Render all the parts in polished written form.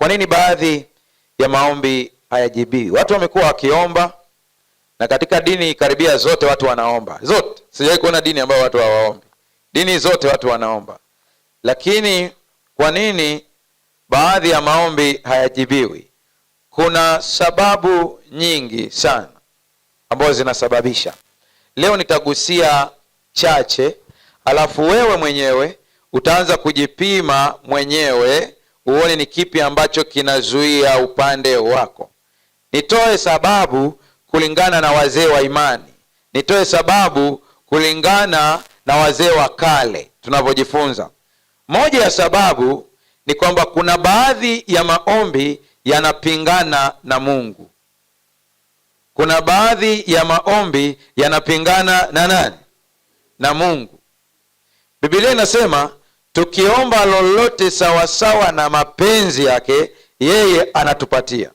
nini baadhi ya maombi hayajibiwi? Watu wamekuwa wakiomba, na katika dini karibia zote watu wanaomba. Zote. Sijawahi kuona dini ambayo watu hawaombi. Dini zote watu wanaomba. Lakini kwa nini baadhi ya maombi hayajibiwi? Kuna sababu nyingi sana ambazo zinasababisha. Leo nitagusia chache, alafu wewe mwenyewe utaanza kujipima mwenyewe uone ni kipi ambacho kinazuia upande wako. Nitoe sababu kulingana na wazee wa imani. Nitoe sababu kulingana na wazee wa kale tunavyojifunza. Moja ya sababu ni kwamba kuna baadhi ya maombi yanapingana na Mungu. Kuna baadhi ya maombi yanapingana na nani? Na Mungu. Biblia inasema tukiomba lolote sawasawa na mapenzi yake, yeye anatupatia.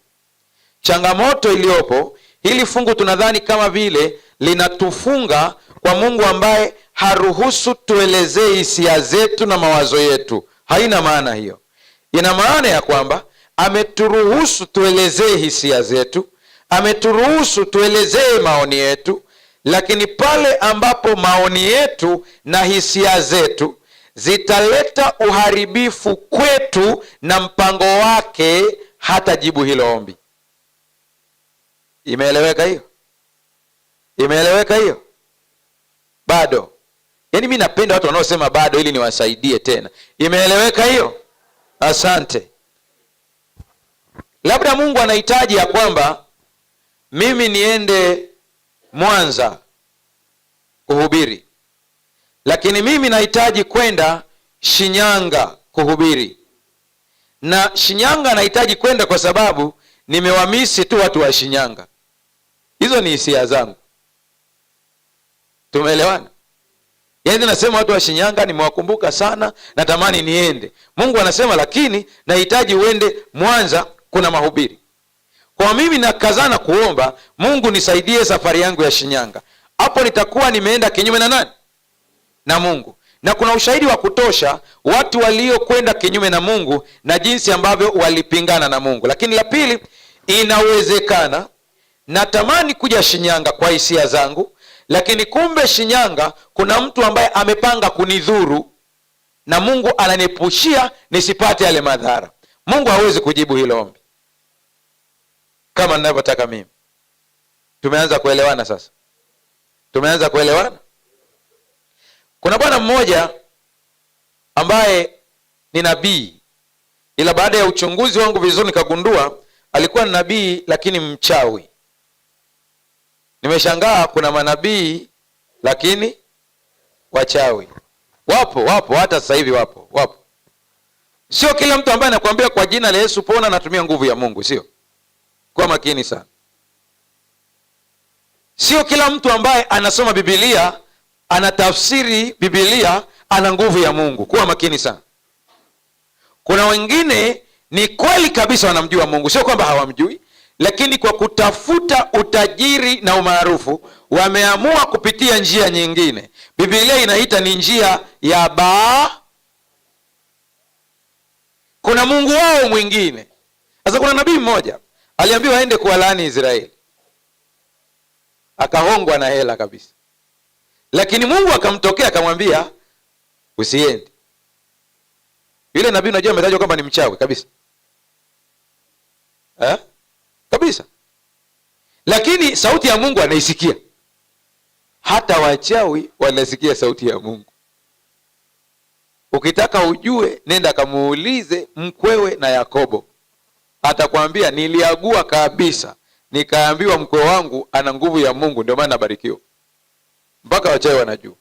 Changamoto iliyopo, hili fungu tunadhani kama vile linatufunga kwa Mungu ambaye haruhusu tuelezee hisia zetu na mawazo yetu. Haina maana hiyo. Ina maana ya kwamba ameturuhusu tuelezee hisia zetu, ameturuhusu tuelezee maoni yetu, lakini pale ambapo maoni yetu na hisia zetu zitaleta uharibifu kwetu na mpango wake, hata jibu hilo ombi. Imeeleweka hiyo? Imeeleweka hiyo? Bado. Yaani mimi napenda watu wanaosema bado ili niwasaidie tena. Imeeleweka hiyo? Asante. Labda Mungu anahitaji ya kwamba mimi niende Mwanza kuhubiri, lakini mimi nahitaji kwenda Shinyanga kuhubiri. Na Shinyanga nahitaji kwenda kwa sababu nimewamisi tu watu wa Shinyanga. Hizo ni hisia zangu. Tumeelewana? Yaani nasema watu wa Shinyanga nimewakumbuka sana, natamani niende. Mungu anasema lakini nahitaji uende Mwanza, kuna mahubiri. Kwa mimi nakazana kuomba, Mungu nisaidie safari yangu ya Shinyanga. Hapo nitakuwa nimeenda kinyume na nani? Na Mungu. Na kuna ushahidi wa kutosha watu waliokwenda kinyume na Mungu na jinsi ambavyo walipingana na Mungu. Lakini la pili, inawezekana natamani kuja Shinyanga kwa hisia zangu, lakini kumbe Shinyanga kuna mtu ambaye amepanga kunidhuru na Mungu ananipushia nisipate yale madhara. Mungu hawezi kujibu hilo ombi kama ninavyotaka mimi. Tumeanza kuelewana sasa? Tumeanza kuelewana? Kuna bwana mmoja ambaye ni nabii, ila baada ya uchunguzi wangu vizuri nikagundua alikuwa ni nabii lakini mchawi. Nimeshangaa kuna manabii lakini wachawi. Wapo hata sasa hivi wapo. Sio kila mtu ambaye anakuambia kwa jina la Yesu pona anatumia nguvu ya Mungu, sio? Kwa makini sana. Sio kila mtu ambaye anasoma Biblia, anatafsiri Biblia ana nguvu ya Mungu. Kuwa makini sana. Kuna wengine ni kweli kabisa wanamjua Mungu, sio kwamba hawamjui, lakini kwa kutafuta utajiri na umaarufu wameamua kupitia njia nyingine. Biblia inaita ni njia ya kuna mungu wao mwingine. Sasa kuna nabii mmoja aliambiwa aende kuwalaani Israeli, akahongwa na hela kabisa, lakini Mungu akamtokea akamwambia usiende. Yule nabii unajua ametajwa kwamba ni mchawi kabisa, kabisa, lakini sauti ya Mungu anaisikia. Hata wachawi wanasikia sauti ya Mungu. Ukitaka ujue, nenda kamuulize mkwewe na Yakobo, atakwambia niliagua kabisa, nikaambiwa mkwe wangu ana nguvu ya Mungu, ndio maana nabarikiwa. Mpaka wachawi wanajua.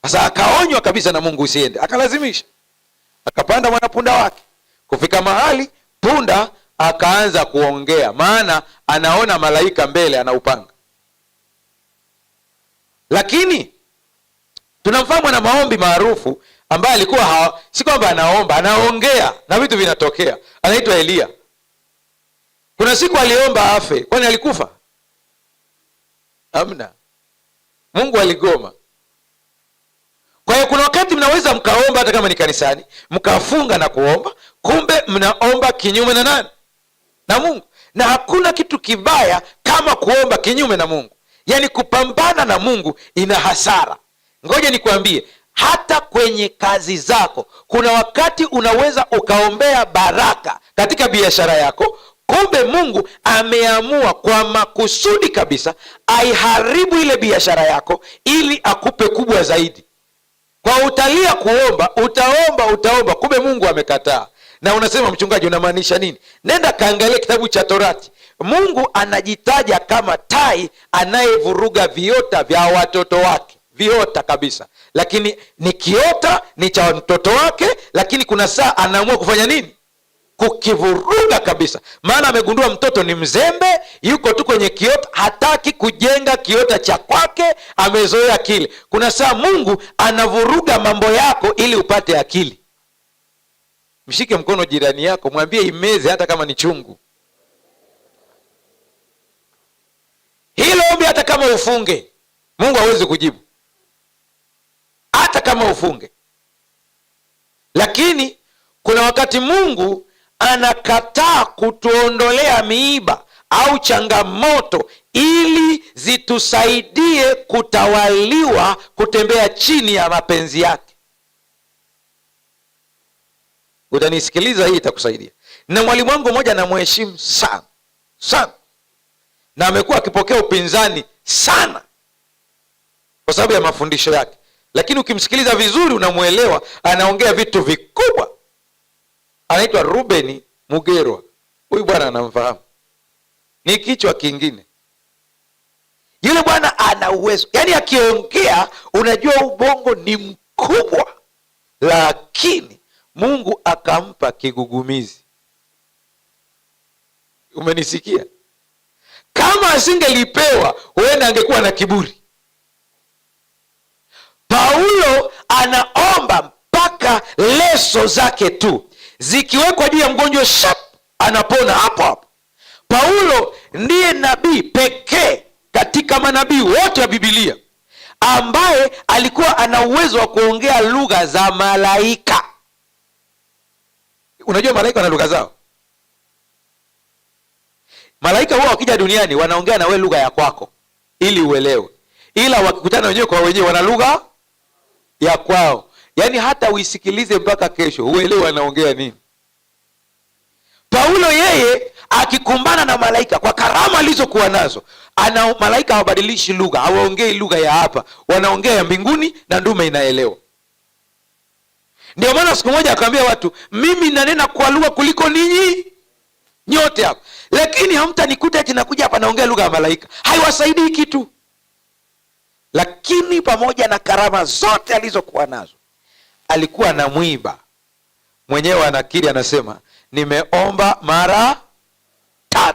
Sasa akaonywa kabisa na Mungu usiende, akalazimisha. Akapanda mwanapunda wake, kufika mahali punda akaanza kuongea, maana anaona malaika mbele anaupanga. Lakini tunamfahamu na maombi maarufu ambaye alikuwa si kwamba anaomba, anaongea na vitu vinatokea. Anaitwa Elia. Kuna siku aliomba afe, kwani alikufa? Hamna. Mungu aligoma. Kwa hiyo kuna wakati mnaweza mkaomba hata kama ni kanisani, mkafunga na kuomba, kumbe mnaomba kinyume na nani? Na Mungu. Na hakuna kitu kibaya kama kuomba kinyume na Mungu. Yaani kupambana na Mungu ina hasara. Ngoja nikwambie, hata kwenye kazi zako kuna wakati unaweza ukaombea baraka katika biashara yako, kumbe Mungu ameamua kwa makusudi kabisa aiharibu ile biashara yako ili akupe kubwa zaidi. Kwa utalia kuomba, utaomba, kumbe Mungu amekataa. Na unasema, mchungaji unamaanisha nini? Nenda kaangalia kitabu cha Torati. Mungu anajitaja kama tai anayevuruga viota vya watoto wake, viota kabisa, lakini ni kiota ni cha mtoto wake, lakini kuna saa anaamua kufanya nini? Kukivuruga kabisa. Maana amegundua mtoto ni mzembe, yuko tu kwenye kiota, hataki kujenga kiota cha kwake, amezoea kile. Kuna saa Mungu anavuruga mambo yako ili upate akili. Mshike mkono jirani yako, mwambie imeze hata kama ni chungu. Hilo ombi hata kama ufunge, Mungu hawezi kujibu. Hata kama ufunge. Lakini kuna wakati Mungu anakataa kutuondolea miiba au changamoto ili zitusaidie kutawaliwa, kutembea chini ya mapenzi yake. Utanisikiliza, hii itakusaidia. Na mwalimu wangu mmoja namheshimu sana sana, na amekuwa akipokea upinzani sana kwa sababu ya mafundisho yake, lakini ukimsikiliza vizuri unamuelewa, anaongea vitu vikubwa. Anaitwa Ruben Mugerwa. Huyu bwana anamfahamu, ni kichwa kingine. Yule bwana ana uwezo, yaani akiongea unajua ubongo ni mkubwa, lakini Mungu akampa kigugumizi. Umenisikia? Kama asingelipewa huenda angekuwa na kiburi. Paulo anaomba mpaka leso zake tu zikiwekwa juu ya mgonjwa, shap, anapona hapo hapo. Paulo ndiye nabii pekee katika manabii wote wa Biblia ambaye alikuwa ana uwezo wa kuongea lugha za malaika. Unajua malaika wana lugha zao. Malaika huwa wakija duniani wanaongea na wewe lugha ya kwako ili uelewe, ila wakikutana wenyewe kwa wenyewe wana lugha ya kwao. Yaani hata uisikilize mpaka kesho uelewe wanaongea nini. Paulo yeye akikumbana na malaika kwa karama alizokuwa nazo, malaika hawabadilishi lugha, hawaongei lugha ya hapa, wanaongea ya mbinguni na ndume inaelewa. Ndio maana siku moja akamwambia watu, mimi nanena kwa lugha kuliko ninyi nyote hapa, lakini hamtanikuta eti nakuja hapa naongea lugha ya malaika. Haiwasaidii kitu. Lakini pamoja na karama zote alizokuwa nazo, alikuwa na mwiba. Mwenyewe anakiri, anasema nimeomba mara 3,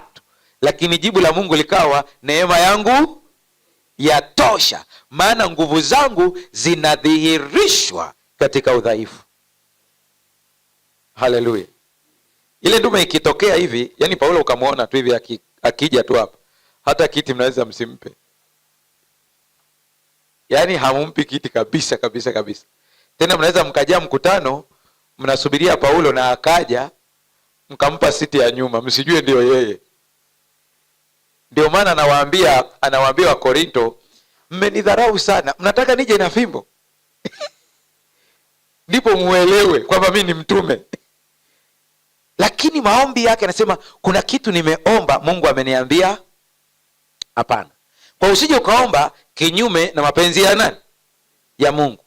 lakini jibu la Mungu likawa neema yangu yatosha, maana nguvu zangu zinadhihirishwa katika udhaifu. Haleluya. Ile ndume ikitokea hivi, yani Paulo ukamwona tu hivi akija tu hapa, hata kiti mnaweza msimpe. Yaani hamumpi kiti kabisa kabisa kabisa. Tena mnaweza mkajaa mkutano, mnasubiria Paulo na akaja, mkampa siti ya nyuma, msijue ndio yeye. Ndio maana anawaambia wa Korinto, mmenidharau sana, mnataka nije na fimbo. Ndipo muelewe kwamba mimi ni mtume. Lakini maombi yake anasema kuna kitu nimeomba Mungu ameniambia hapana. Kwa usije ukaomba kinyume na mapenzi ya nani? Ya Mungu.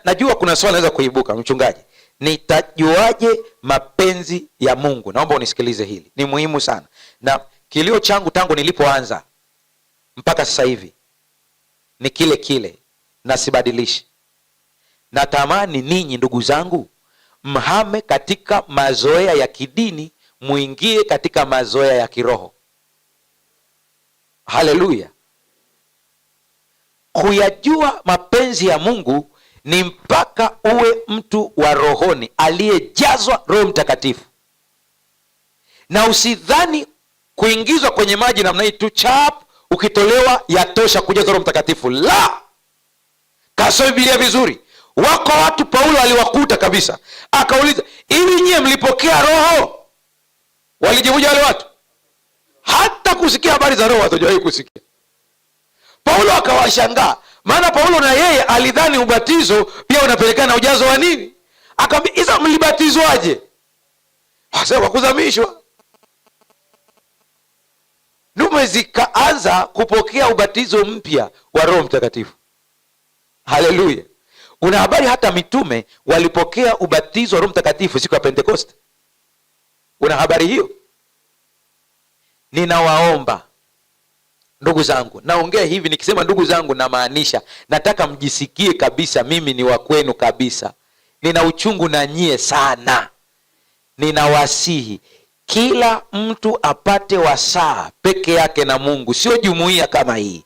Najua kuna swali naweza kuibuka, mchungaji, nitajuaje mapenzi ya Mungu? Naomba unisikilize hili. Ni muhimu sana. Na kilio changu tangu nilipoanza mpaka sasa hivi ni kile kile na sibadilishi. Natamani ninyi ndugu zangu mhame katika mazoea ya kidini, muingie katika mazoea ya kiroho. Haleluya. Kuyajua mapenzi ya Mungu ni mpaka uwe mtu wa rohoni aliyejazwa Roho Mtakatifu. Na usidhani kuingizwa kwenye maji namna hii tu chap ukitolewa yatosha kujaza Roho Mtakatifu. La! Kasome Biblia vizuri. Wako watu Paulo aliwakuta kabisa, akauliza, hivi nyie mlipokea roho? Walijibuja wale watu, hata kusikia habari za roho hatajawahi kusikia. Paulo akawashangaa, maana Paulo na yeye alidhani ubatizo pia unapelekana na ujazo wa nini. Akamwambia, "Isa mlibatizwaje?" Wasa wakuzamishwa. Ndume zikaanza kupokea ubatizo mpya wa Roho Mtakatifu. Haleluya. Una habari hata mitume walipokea ubatizo wa Roho Mtakatifu siku ya Pentekoste? Una habari hiyo? Ninawaomba ndugu zangu, naongea hivi nikisema ndugu zangu namaanisha, nataka mjisikie kabisa mimi ni wa kwenu kabisa. Nina uchungu na nyie sana. Ninawasihi kila mtu apate wasaa peke yake na Mungu, sio jumuiya kama hii,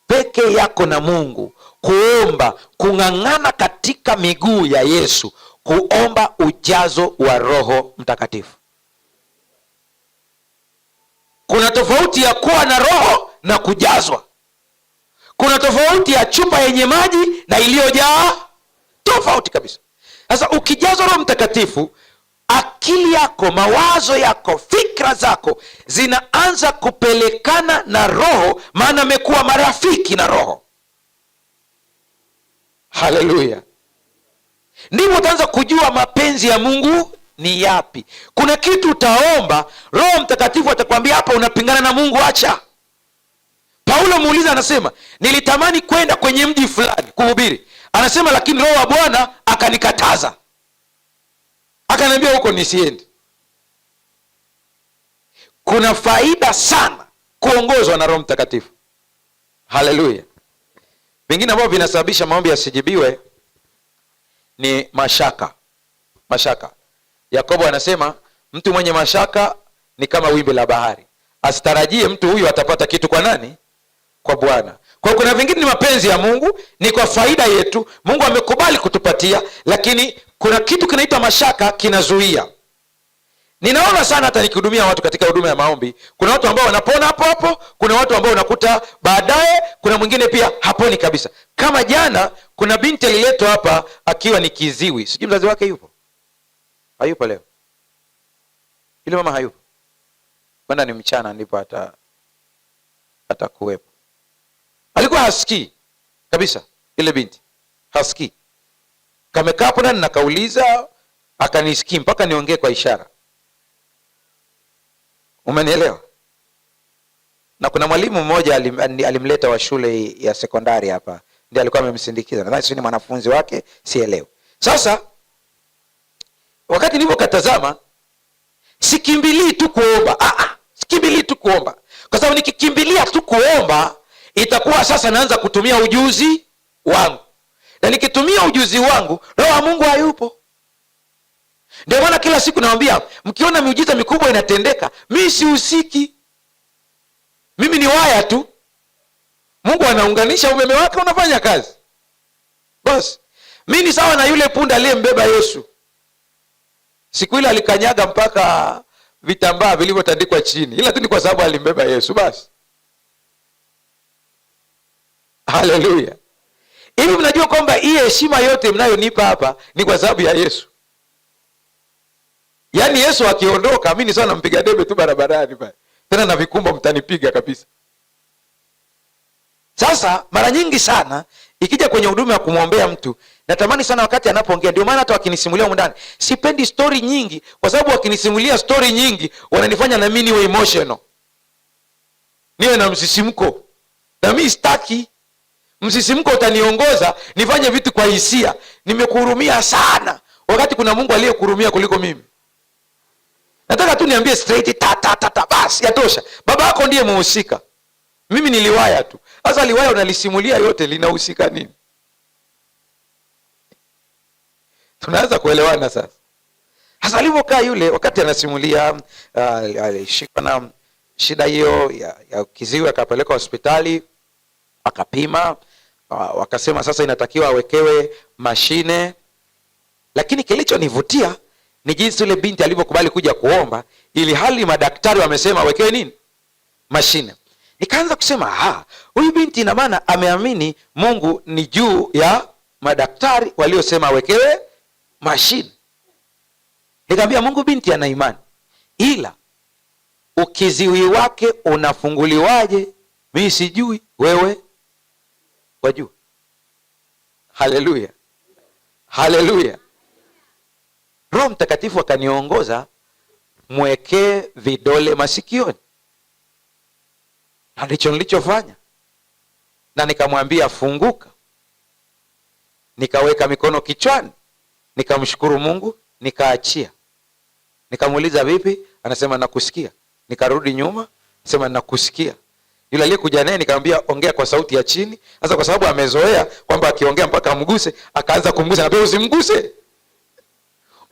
peke yako na Mungu, kuomba, kung'ang'ana katika miguu ya Yesu, kuomba ujazo wa Roho Mtakatifu. Kuna tofauti ya kuwa na roho na kujazwa. Kuna tofauti ya chupa yenye maji na iliyojaa, tofauti kabisa. Sasa ukijazwa Roho Mtakatifu, akili yako, mawazo yako, fikra zako zinaanza kupelekana na Roho, maana amekuwa marafiki na Roho. Haleluya. Ndipo utaanza kujua mapenzi ya Mungu ni yapi. Kuna kitu utaomba, Roho Mtakatifu atakwambia hapa unapingana na Mungu, acha. Paulo muuliza, anasema nilitamani kwenda kwenye mji fulani kuhubiri, anasema lakini Roho wa Bwana akanikataza, akaniambia huko nisiendi. Kuna faida sana kuongozwa na Roho Mtakatifu. Haleluya. Vingine ambavyo vinasababisha maombi yasijibiwe ni mashaka. Mashaka. Yakobo anasema mtu mwenye mashaka ni kama wimbi la bahari. Asitarajie mtu huyu atapata kitu kwa nani? Kwa Bwana. Kwa kuna vingine ni mapenzi ya Mungu, ni kwa faida yetu, Mungu amekubali kutupatia, lakini kuna kitu kinaitwa mashaka kinazuia. Ninaona sana hata nikihudumia watu katika huduma ya maombi, kuna watu ambao wanapona hapo hapo, kuna watu ambao unakuta baadaye, kuna mwingine pia haponi kabisa. Kama jana kuna binti aliletwa hapa akiwa ni kiziwi. Sijui mzazi wake yupo? Hayupo leo. Ile mama hayupo. Bwana ni mchana ndipo atakuwepo. Alikuwa hasikii kabisa, ile binti hasikii. Kamekaa hapo ndani na kauliza, akanisikii mpaka niongee kwa ishara. Umenielewa? Na kuna mwalimu mmoja alimleta wa shule ya sekondari hapa, ndiye alikuwa amemsindikiza. Nadhani si ni mwanafunzi wake, sielewi. Sasa wakati nilipokatazama, sikimbilii tu kuomba. Sikimbilii tu kuomba. Kwa sababu nikikimbilia tu kuomba, itakuwa sasa naanza kutumia ujuzi wangu. Na nikitumia ujuzi wangu, Roho wa Mungu hayupo. Ndio maana kila siku nawaambia, mkiona miujiza mikubwa inatendeka, mimi sihusiki. Mimi ni waya tu. Mungu anaunganisha umeme wake, unafanya kazi. Basi, mimi ni sawa na yule punda aliyembeba Yesu. Siku ile alikanyaga mpaka vitambaa vilivyotandikwa chini. Ila tu ni kwa sababu alimbeba Yesu basi. Haleluya. Hivi mnajua kwamba hii heshima yote mnayonipa hapa ni kwa sababu ya Yesu. Yaani Yesu akiondoka, mimi ni sawa nampiga debe tu barabarani pale. Tena na vikumba mtanipiga kabisa. Sasa mara nyingi sana ikija kwenye huduma ya kumwombea mtu, natamani sana wakati anapoongea, ndio maana hata wakinisimulia huko ndani, sipendi story nyingi, kwa sababu wakinisimulia story nyingi wananifanya na mimi niwe emotional. Niwe na msisimko. Na mimi sitaki. Msisimko utaniongoza nifanye vitu kwa hisia. Nimekuhurumia sana, wakati kuna Mungu aliyekuhurumia kuliko mimi. Nataka tu niambie straight basi yatosha. Baba yako ndiye muhusika. Mimi niliwaya tu. Sasa liwaya unalisimulia yote, linahusika nini? Tunaanza kuelewana sasa. Sasa alivyokaa yule wakati anasimulia, alishikwa na shida hiyo ya kiziwi, akapelekwa hospitali, akapima, wakasema sasa inatakiwa awekewe mashine. Lakini kilichonivutia ni jinsi yule binti alivyokubali kuja kuomba, ili hali madaktari wamesema awekewe nini? Mashine. Nikaanza kusema, huyu binti ina maana ameamini Mungu ni juu ya madaktari waliosema awekewe mashine. Nikamwambia Mungu, binti ana imani, ila ukiziwi wake unafunguliwaje mimi sijui, wewe wajua. Haleluya, haleluya. Roho Mtakatifu akaniongoza, mwekee vidole masikioni, na ndicho nilichofanya. Na nikamwambia funguka, nikaweka mikono kichwani, nikamshukuru Mungu, nikaachia. Nikamuuliza vipi? Anasema nakusikia. Nikarudi nyuma, sema nakusikia. Yule aliyekuja naye nikamwambia ongea kwa sauti ya chini. Sasa kwa sababu amezoea kwamba akiongea mpaka amguse, akaanza kumgusa. Na pia usimguse,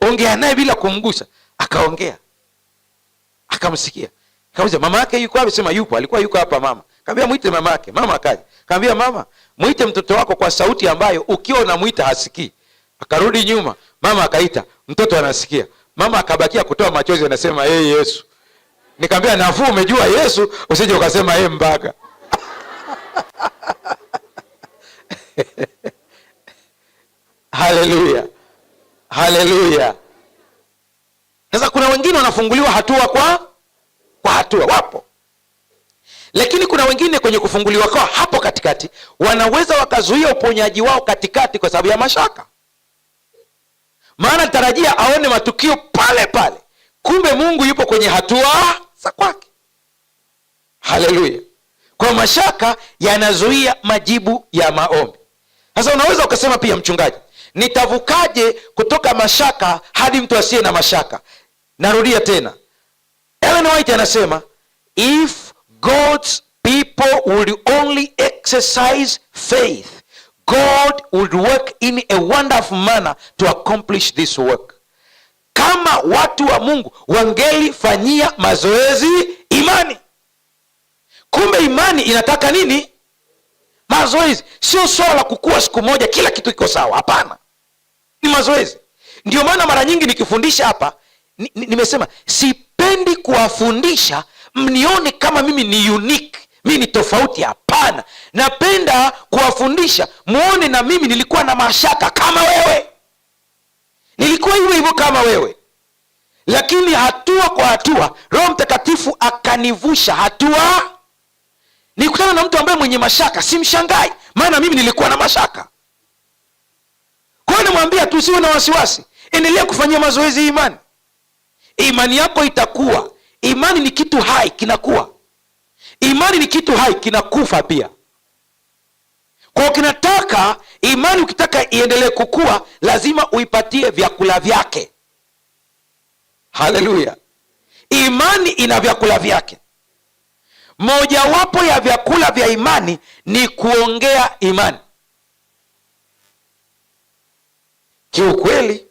ongea naye bila kumgusa. Akaongea, akamsikia. Kamuuliza mama yake yuko wapi? Sema yupo. Alikuwa yuko hapa mama. Kaambia muite mama yake. Mama akaja. Kaambia mama, muite mtoto wako kwa sauti ambayo ukiwa unamuita hasikii. Akarudi nyuma, mama akaita, mtoto anasikia. Mama akabakia kutoa machozi, anasema Yesu. Nikamwambia nafuu, umejua Yesu, usije ukasema mbaga. Haleluya, haleluya. Sasa kuna wengine wanafunguliwa hatua kwa hatua, wapo. Lakini kuna wengine kwenye kufunguliwa kwa hapo katikati wanaweza wakazuia uponyaji wao katikati kwa sababu ya mashaka. Maana tarajia aone matukio pale pale, kumbe Mungu yupo kwenye hatua za kwake. Haleluya. Kwa mashaka yanazuia majibu ya maombi. Sasa unaweza ukasema pia, mchungaji, nitavukaje kutoka mashaka hadi mtu asiye na mashaka? Narudia tena, Ellen White anasema if God's people would only exercise faith, God would work in a wonderful manner to accomplish this work. Kama watu wa Mungu wangelifanyia mazoezi imani. Kumbe imani inataka nini? Mazoezi. Sio swala la kukua siku moja kila kitu iko sawa, hapana. Ni mazoezi. Ndio maana mara nyingi nikifundisha hapa nimesema sipendi kuwafundisha mnione kama mimi ni unique, mimi ni tofauti, hapana. Napenda kuwafundisha muone na mimi nilikuwa na mashaka kama wewe, nilikuwa hivyo kama wewe, lakini hatua kwa hatua Roho Mtakatifu akanivusha hatua. Nikutana na mtu ambaye mwenye mashaka, simshangai, maana mimi nilikuwa na mashaka. Kwa hiyo namwambia tu usiwe na wasiwasi, endelea kufanyia mazoezi imani. Imani yako itakuwa. Imani ni kitu hai, kinakuwa. Imani ni kitu hai, kinakufa pia. Kwa kinataka imani, ukitaka iendelee kukua lazima uipatie vyakula vyake. Haleluya. Imani ina vyakula vyake. Mojawapo ya vyakula vya imani ni kuongea imani. Kiukweli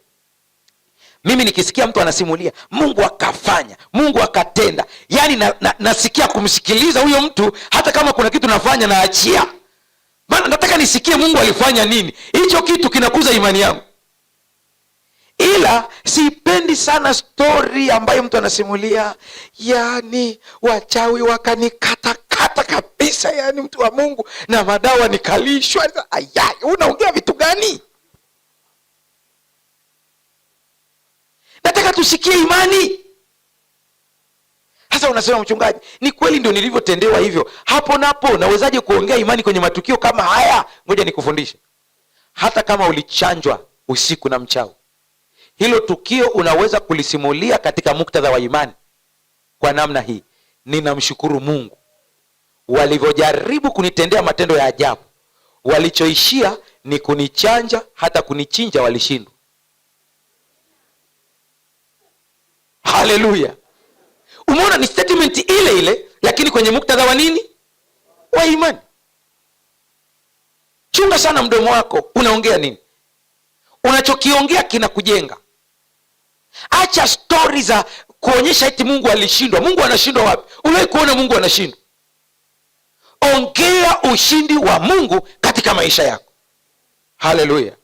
mimi nikisikia mtu anasimulia Mungu akafanya, Mungu akatenda, yani nasikia kumsikiliza huyo mtu, hata kama kuna kitu nafanya naachia. Maana nataka nisikie Mungu alifanya nini. Hicho kitu kinakuza imani yangu. Ila sipendi sana story ambayo mtu anasimulia, yani wachawi wakanikata kabisa, yani mtu wa Mungu, na madawa nikalishwa. Aya, unaongea vitu gani? Nataka tusikie imani. Sasa unasema mchungaji, ni kweli ndio nilivyotendewa hivyo. Hapo napo nawezaje kuongea imani kwenye matukio kama haya? Ngoja nikufundishe. Hata kama ulichanjwa usiku na mchao, hilo tukio unaweza kulisimulia katika muktadha wa imani kwa namna hii: ninamshukuru Mungu, walivyojaribu kunitendea matendo ya ajabu, walichoishia ni kunichanja, hata kunichinja walishindwa. Haleluya. Umeona, ni statement ile ile, lakini kwenye muktadha wa nini? Wa imani. Chunga sana mdomo wako, unaongea nini? Unachokiongea kinakujenga. Acha story za kuonyesha eti Mungu alishindwa. Mungu anashindwa wapi? Uliwahi kuona Mungu anashindwa? Ongea ushindi wa Mungu katika maisha yako. Haleluya.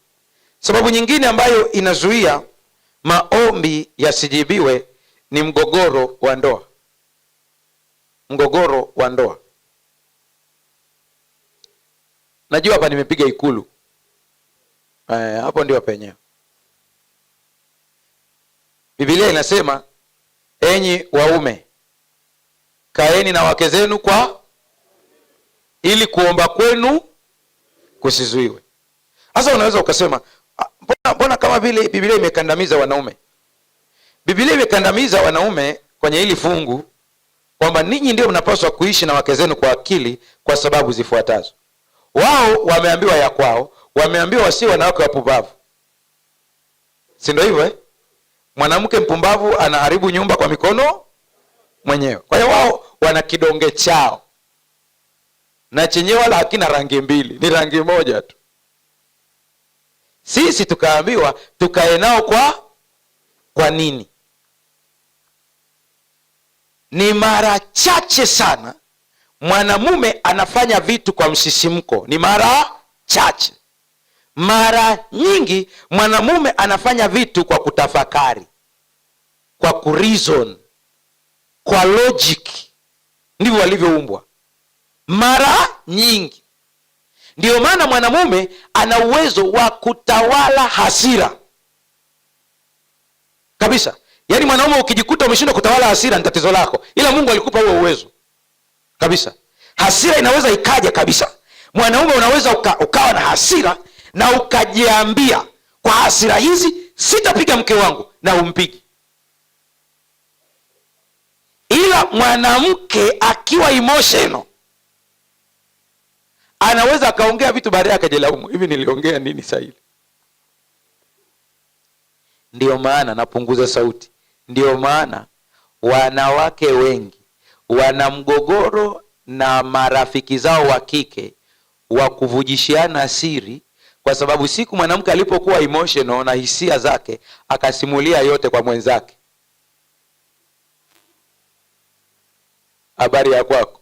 Sababu nyingine ambayo inazuia maombi yasijibiwe ni mgogoro wa ndoa. Mgogoro wa ndoa. Najua hapa nimepiga ikulu. Hapo ndio penyewe. Biblia inasema, enyi waume kaeni na wake zenu ili kuomba kwenu kusizuiwe. Sasa unaweza ukasema, mbona kama vile Biblia imekandamiza wanaume? Biblia imekandamiza wanaume kwenye hili fungu kwamba ninyi ndio mnapaswa kuishi na wake zenu kwa akili kwa sababu zifuatazo. Wao wameambiwa ya kwao, wameambiwa wasi wanawake wapumbavu. Si ndio hivyo? Mwanamke mpumbavu anaharibu nyumba kwa mikono mwenyewe. Kwa hiyo wao wana kidonge chao, na chenyewe wala hakina rangi mbili, ni rangi moja tu. Sisi tukaambiwa tukae nao kwa nini? Ni mara chache sana mwanamume anafanya vitu kwa msisimko, ni mara chache. Mara nyingi mwanamume anafanya vitu kwa kutafakari, kwa kureason, kwa logic. Ndivyo walivyoumbwa mara nyingi. Ndio maana mwanamume ana uwezo wa kutawala hasira kabisa. Yaani mwanaume ukijikuta umeshindwa kutawala hasira ni tatizo lako, ila Mungu alikupa huo uwezo kabisa. Hasira inaweza ikaja kabisa. Mwanaume unaweza ukawa na hasira na ukajiambia, kwa hasira hizi sitapiga mke wangu, na umpigi. Ila mwanamke akiwa emotional anaweza akaongea vitu baadaye akajilaumu, hivi niliongea nini saa ile? Ndio maana napunguza sauti. Ndio maana wanawake wengi wana mgogoro na marafiki zao wa kike wa kuvujishiana siri, kwa sababu siku mwanamke alipokuwa emotional na hisia zake akasimulia yote kwa mwenzake. Habari ya kwako.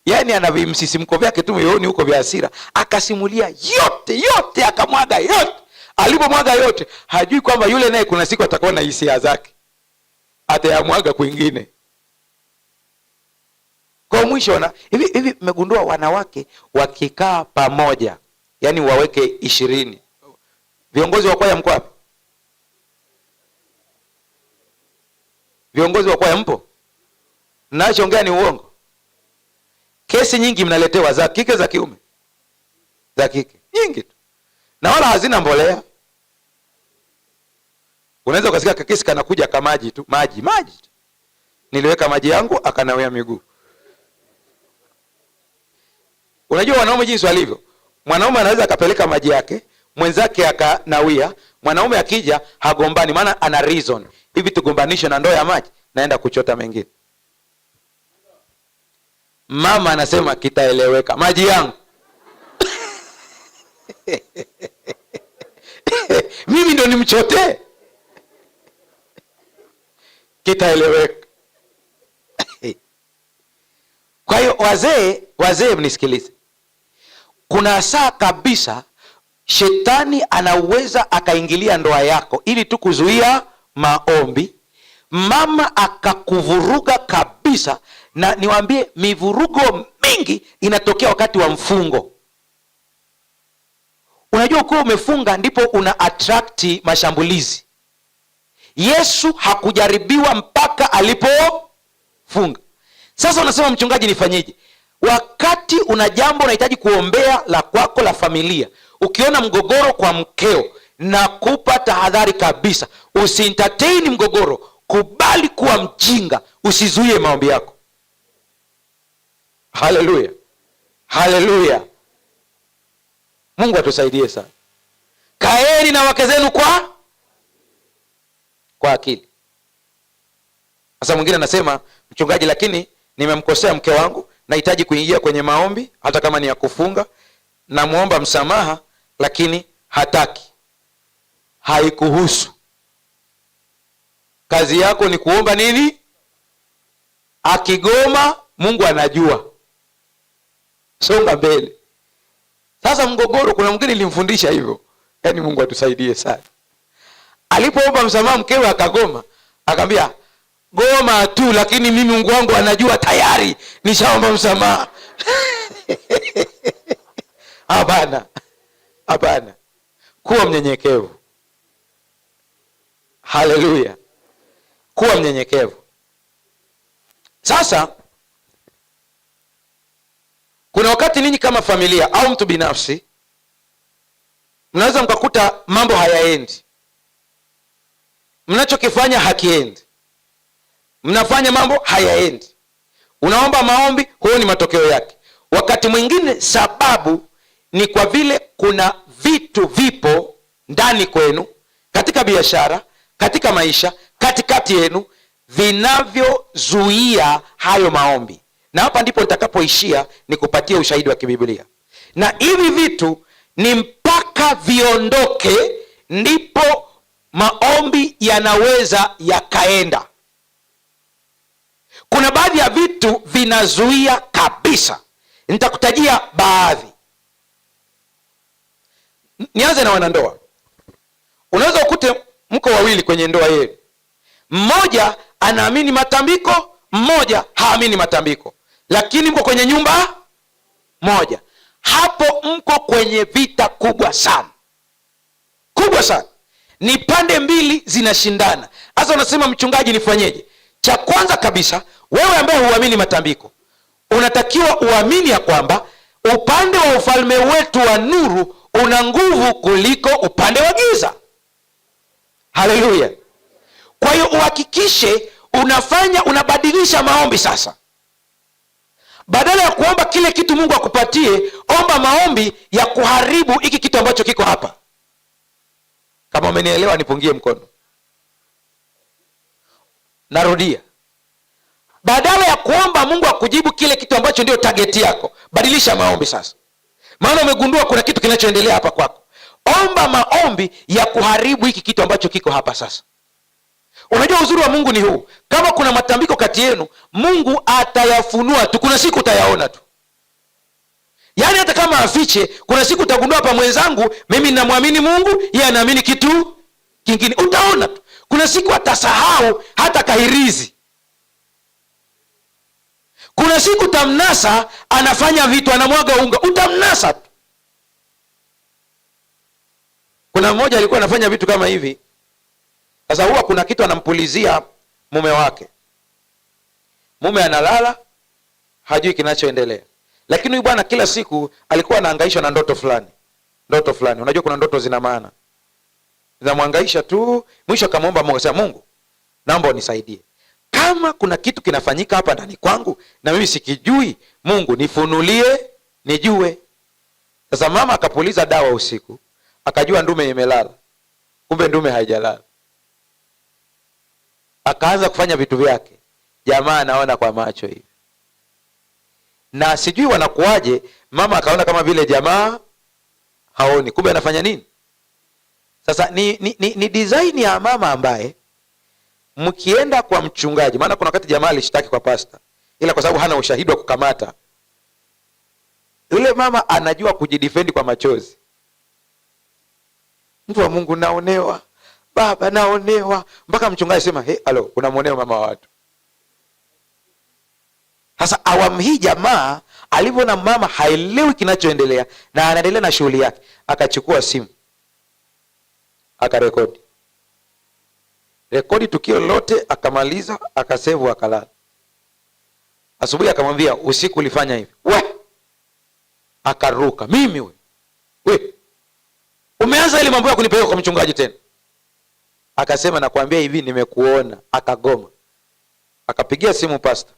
Yaani ana vimsisimko vyake tu moyoni huko vya hasira, akasimulia yote akamwaga yote. Alipomwaga yote, hajui kwamba yule naye kuna siku atakuwa na hisia zake, atayamwaga kwingine. Kwa mwisho hivi mmegundua wanawake wakikaa pamoja, yani waweke 20. Viongozi wa kwaya mko wapi? Viongozi wa kwaya mpo? Nachoongea ni uongo. Kesi nyingi mnaletewa za kike za kiume? Za kike nyingi tu, na wala hazina mbolea. Unaweza ukasikia kesi kanakuja kama maji tu, maji. Niliweka maji yangu akanawea miguu. Unajua wanaume jinsi walivyo. Mwanaume anaweza akapeleka maji yake, mwenzake akanawia. Mwanaume akija hagombani, maana ana reason. Hivi tugombanishe na ndoo ya maji, naenda kuchota mengine. Mama anasema kitaeleweka, maji yangu. Mimi ndo nimchote, kitaeleweka. Kwa hiyo wazee mnisikilize. Kuna saa kabisa shetani anaweza akaingilia ndoa yako ili tu kuzuia maombi. Mama akakuvuruga kabisa, na niwaambie mivurugo mingi inatokea wakati wa mfungo. Unajua kuwa umefunga ndipo una attract mashambulizi. Yesu hakujaribiwa mpaka alipofunga. Sasa unasema mchungaji nifanyeje? Wakati una jambo unahitaji kuombea la kwako la familia, ukiona mgogoro kwa mkeo, na kupa tahadhari kabisa, usientertain mgogoro, kubali kuwa mjinga, usizuie maombi yako. Haleluya. Haleluya. Mungu atusaidie sana. Kaeni na wake zenu kwa akili. Sasa mwingine anasema, mchungaji lakini nimemkosea mke wangu, nahitaji kuingia kwenye maombi hata kama ni ya kufunga, namuomba msamaha lakini hataki. Haikuhusu. Kazi yako ni kuomba nini? Akigoma Mungu anajua. Songa mbele. Sasa mgogoro, kuna mwingine nilimfundisha hivyo. Yaani Mungu atusaidie sana. Alipoomba msamaha mkewe akagoma, akamwambia goma tu, lakini mimi Mungu wangu anajua tayari nishaomba msamaha. Hapana. Kuwa mnyenyekevu. Haleluya. Kuwa mnyenyekevu. Sasa kuna wakati ninyi kama familia au mtu binafsi mnaweza mkakuta mambo hayaendi, mnachokifanya hakiendi, mnafanya mambo hayaendi, unaomba maombi, huo ni matokeo yake. Wakati mwingine sababu ni kwa vile kuna vitu vipo ndani kwenu, katika biashara, katika maisha, katikati yenu, vinavyozuia hayo maombi. Na hapa ndipo nitakapoishia, ni kupatia ushahidi wa kibiblia. Na hivi vitu ni mpaka viondoke ndipo maombi yanaweza yakaenda. Kuna baadhi ya vitu vinazuia kabisa. Nitakutajia baadhi. Nianze na wanandoa. Unaweza ukute mko wawili kwenye ndoa yenu, mmoja anaamini matambiko, mmoja haamini matambiko, lakini mko kwenye nyumba moja. Hapo mko kwenye vita kubwa sana, kubwa sana. Ni pande mbili zinashindana. Sasa unasema, mchungaji, nifanyeje? Cha kwanza kabisa, wewe ambaye huamini matambiko, unatakiwa uamini ya kwamba upande wa ufalme wetu wa nuru una nguvu kuliko upande wa giza. Haleluya. Kwa hiyo uhakikishe unabadilisha maombi sasa. Badala ya kuomba kile kitu Mungu akupatie, omba maombi ya kuharibu hiki kitu ambacho kiko hapa. Kama umenielewa nipungie mkono. Narudia. Badala ya kuomba Mungu akujibu kile kitu ambacho ndio target yako, badilisha maombi sasa. Maana umegundua kuna kitu kinachoendelea hapa kwako. Omba maombi ya kuharibu hiki kitu ambacho kiko hapa sasa. Unajua uzuri wa Mungu ni huu. Kama kuna matambiko kati yenu, Mungu atayafunua tu. Kuna siku utayaona tu. Yaani hata kama afiche, kuna siku utagundua hapa, mwenzangu mimi ninamwamini Mungu, yeye anaamini kitu kingine. Utaona tu. Kuna siku atasahau hata kahirizi. Kuna siku tamnasa anafanya vitu, anamwaga unga, utamnasa tu. Kuna mmoja alikuwa anafanya vitu kama hivi. Sasa huwa kuna kitu anampulizia mume wake. Mume analala, hajui kinachoendelea. Lakini huyu bwana kila siku alikuwa anahangaishwa na ndoto fulani. Ndoto fulani. Unajua kuna ndoto zina maana. Zinamhangaisha tu, mwisho akamwomba Mungu, sema, Mungu, naomba unisaidie. Kama kuna kitu kinafanyika hapa ndani kwangu na mimi sikijui, Mungu nifunulie nijue. Sasa mama akapuliza dawa usiku, akajua ndume imelala. Kumbe ndume haijalala. Akaanza kufanya vitu vyake. Jamaa anaona kwa macho hivi. Na sijui wanakuaje, mama akaona kama vile jamaa haoni. Kumbe anafanya nini? Sasa ni design ya mama ambaye mkienda kwa mchungaji, maana kuna wakati jamaa alishtaki kwa pasta, ila kwa sababu hana ushahidi wa kukamata, yule mama anajua kujidefend kwa machozi. Mtu wa Mungu, naonewa baba, naonewa. Mpaka mchungaji sema, alo, unamwonea mama wa watu. Sasa awamu hii jamaa alivyoona mama haelewi kinachoendelea na anaendelea na shughuli yake, akachukua simu akarekodi tukio lote, akamaliza, akasevu, akalala. Asubuhi akamwambia, usiku ulifanya hivi. Akaruka, mimi we umeanza ile mambo ya kunipeleka kwa mchungaji tena? Akasema, nakwambia hivi, nimekuona. Akagoma. Akapigia simu pasta.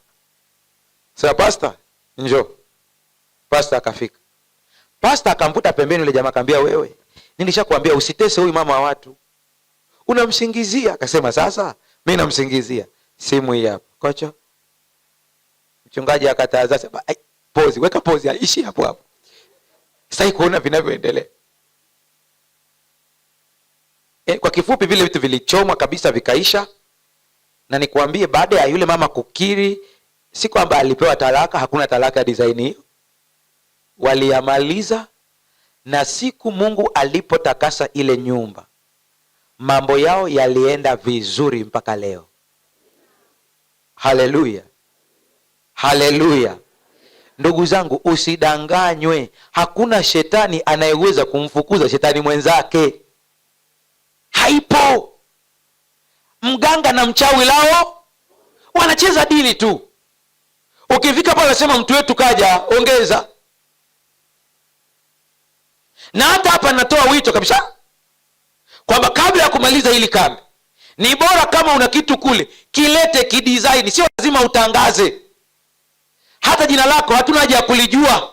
Sasa pasta, njoo. Pasta akafika. Pasta akamputa pembeni yule jamaa, akamwambia, wewe, nilishakwambia usitese huyu mama wa watu. Unamsingizia. Akasema, sasa mimi namsingizia. Simu hii hapa. Kocho. Mchungaji akataza, sema, pause, weka pause, aishi hapo hapo. Sasa kuona vinavyoendelea. Kwa kifupi vile vitu vilichomwa kabisa vikaisha. Na nikwambie, baada ya yule mama kukiri, si kwamba alipewa talaka, hakuna talaka ya design hiyo. Waliamaliza, na siku Mungu alipotakasa ile nyumba, mambo yao yalienda vizuri mpaka leo. Haleluya. Haleluya. Ndugu zangu, usidanganywe. Hakuna shetani anayeweza kumfukuza shetani mwenzake. Haipo. Mganga na mchawi lao wanacheza dini tu. Ukifika pale unasema mtu wetu kaja, ongeza. Na hata hapa natoa wito kabisa kwamba kabla ya kumaliza hili kambi, ni bora kama una kitu kule, kilete kidesign, sio lazima utangaze. Hata jina lako hatuna haja ya kulijua.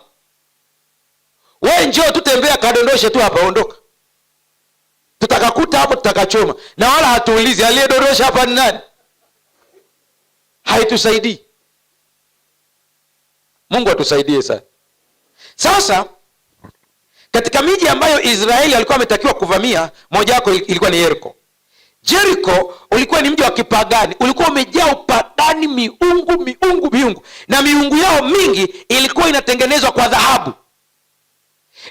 Wewe njoo tutembea, kadondoshe tu hapa, ondoka. Tutakakuta hapo, tutakachoma. Na wala hatuulizi aliyedondosha hapa ni nani. Haitusaidii. Mungu atusaidie sana. Sasa katika miji ambayo Israeli alikuwa ametakiwa kuvamia, moja wako ilikuwa ni Yeriko. Jericho ulikuwa ni mji wa kipagani, ulikuwa umejaa upagani, miungu, na miungu yao mingi ilikuwa inatengenezwa kwa dhahabu.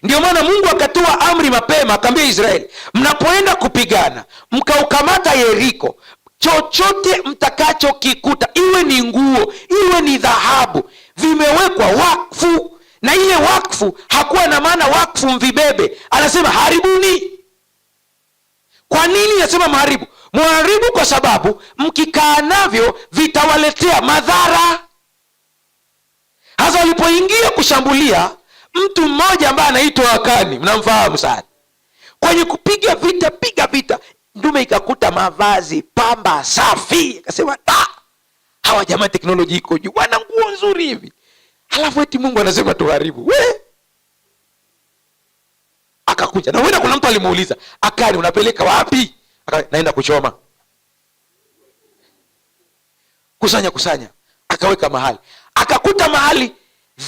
Ndio maana Mungu akatoa amri mapema, akamwambia Israeli, mnapoenda kupigana mkaukamata Yeriko, chochote mtakachokikuta, iwe ni nguo, iwe ni dhahabu, vimewekwa wakfu. Na ile wakfu hakuwa na maana wakfu mvibebe, anasema haribuni. Kwa nini anasema mharibu? Mharibu kwa sababu mkikaa navyo vitawaletea madhara. Hasa walipoingia kushambulia, mtu mmoja ambaye anaitwa Akani, mnamfahamu sana, kwenye kupiga vita, ndume ikakuta mavazi pamba safi, akasema hawa jamaa teknolojia iko juu, wana nguo nzuri hivi, halafu eti Mungu anasema tuharibu. Akakuja na wenda, kuna mtu alimuuliza, Akani unapeleka wapi? Naenda kuchoma. Kusanya, akaweka mahali, akakuta mahali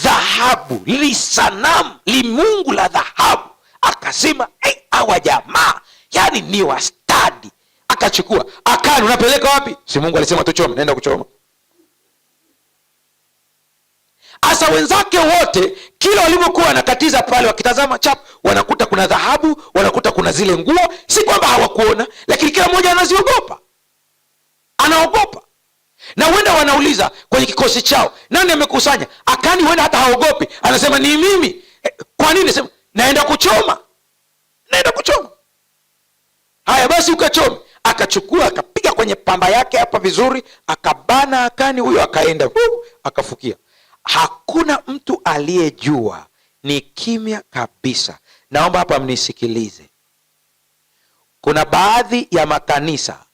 dhahabu, lisanamu limungu la dhahabu. Akasema hawa jamaa yani ni wastadi. Akachukua. Akani unapeleka wapi? Si Mungu alisema tuchome, naenda kuchoma. Asa wenzake wote kila walivyokuwa wanakatiza pale, wakitazama chap, wanakuta kuna dhahabu, wanakuta kuna zile nguo. Si kwamba hawakuona, lakini kila mmoja anaogopa. Na wenda wanauliza kwenye kikosi chao, nani amekusanya? Akani wenda hata haogopi, anasema ni mimi. Kwa nini? Sema naenda kuchoma. Haya basi ukachome. Akachukua, akapiga kwenye pamba yake hapa vizuri, akabana Akani huyo, akaenda akafukia. Hakuna mtu aliyejua, ni kimya kabisa. Naomba hapa mnisikilize. Kuna baadhi ya makanisa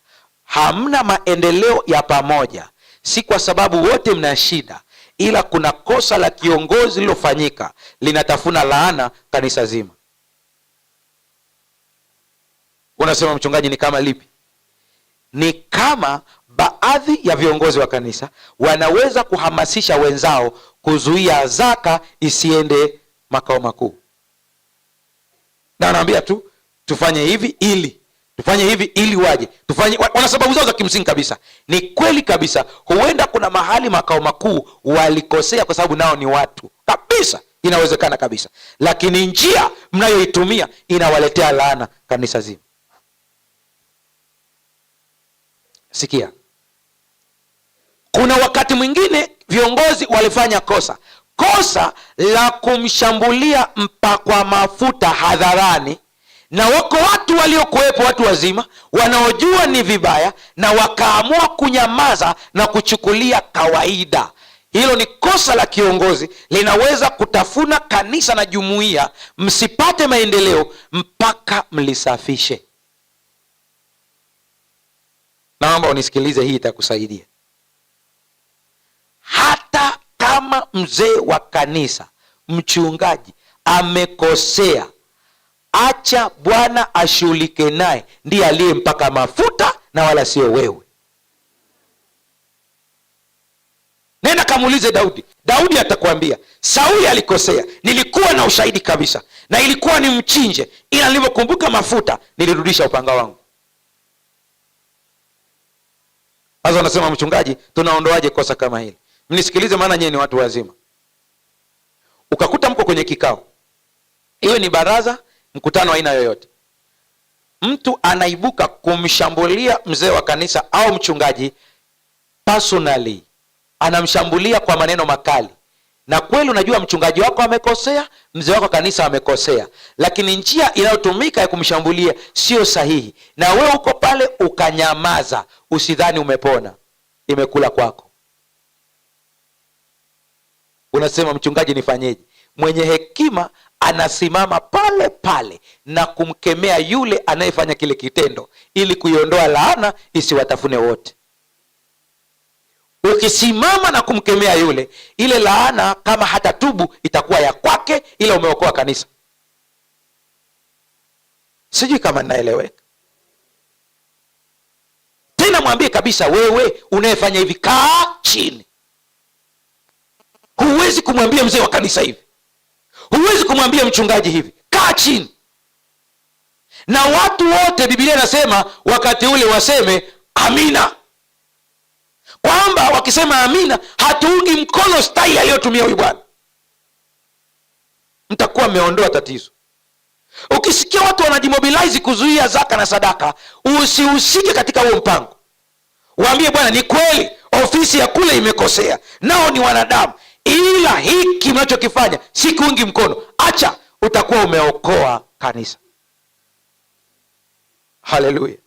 hamna maendeleo ya pamoja, si kwa sababu wote mna shida, ila kuna kosa la kiongozi lilofanyika, linatafuna laana kanisa zima. Unasema mchungaji, ni kama lipi? Ni kama baadhi ya viongozi wa kanisa wanaweza kuhamasisha wenzao kuzuia zaka isiende makao makuu, na wanaambia tu tufanye hivi ili waje tufanye. Wana sababu zao za kimsingi kabisa. Ni kweli kabisa, huenda kuna mahali makao makuu walikosea kwa sababu nao ni watu kabisa, inawezekana kabisa, lakini njia mnayoitumia inawaletea laana kanisa zima. Sikia, kuna wakati mwingine viongozi walifanya kosa la kumshambulia mpakwa mafuta hadharani, na wako watu waliokuwepo, watu wazima wanaojua ni vibaya, na wakaamua kunyamaza na kuchukulia kawaida. Hilo ni kosa la kiongozi, linaweza kutafuna kanisa na jumuiya, msipate maendeleo mpaka mlisafishe. Naomba unisikilize, hii itakusaidia. Hata kama mzee wa kanisa, mchungaji amekosea, acha Bwana ashughulike naye, ndiye aliyempaka mafuta na wala sio wewe. Nenda kamuulize Daudi. Daudi atakwambia, Sauli alikosea, nilikuwa na ushahidi kabisa, na ilikuwa ni mchinje, ila nilipokumbuka mafuta nilirudisha upanga wangu. Sasa wanasema, mchungaji, tunaondoaje kosa kama hili? Mnisikilize, maana nyinyi ni watu wazima. Ukakuta mko kwenye kikao, iwe ni baraza, mkutano aina yoyote, mtu anaibuka kumshambulia mzee wa kanisa au mchungaji personally, anamshambulia kwa maneno makali, Na kweli unajua mchungaji wako amekosea, mzee wako kanisa amekosea, lakini njia inayotumika ya kumshambulia sio sahihi, na wewe uko pale ukanyamaza, usidhani umepona, imekula kwako. Unasema mchungaji nifanyeje? Mwenye hekima anasimama pale pale na kumkemea yule anayefanya kile kitendo, ili kuiondoa laana isiwatafune wote. Ukisimama na kumkemea yule, ile laana kama hatatubu itakuwa ya kwake, ila umeokoa kanisa. Sijui kama ninaeleweka. Tena mwambie kabisa, wewe unayefanya hivi, kaa chini. Huwezi kumwambia mzee wa kanisa hivi, huwezi kumwambia mchungaji hivi, kaa chini. Na watu wote Biblia inasema wakati ule waseme amina, kwamba wakisema amina hatuungi mkono staili aliyotumia huyu bwana. Mtakuwa mmeondoa tatizo. Ukisikia watu wanajimobilize kuzuia zaka na sadaka, usihusike katika huo mpango. Waambie bwana, ni kweli ofisi ya kule imekosea, nao ni wanadamu, ila hiki mnachokifanya sikuungi mkono, acha. Utakuwa umeokoa kanisa. Haleluya.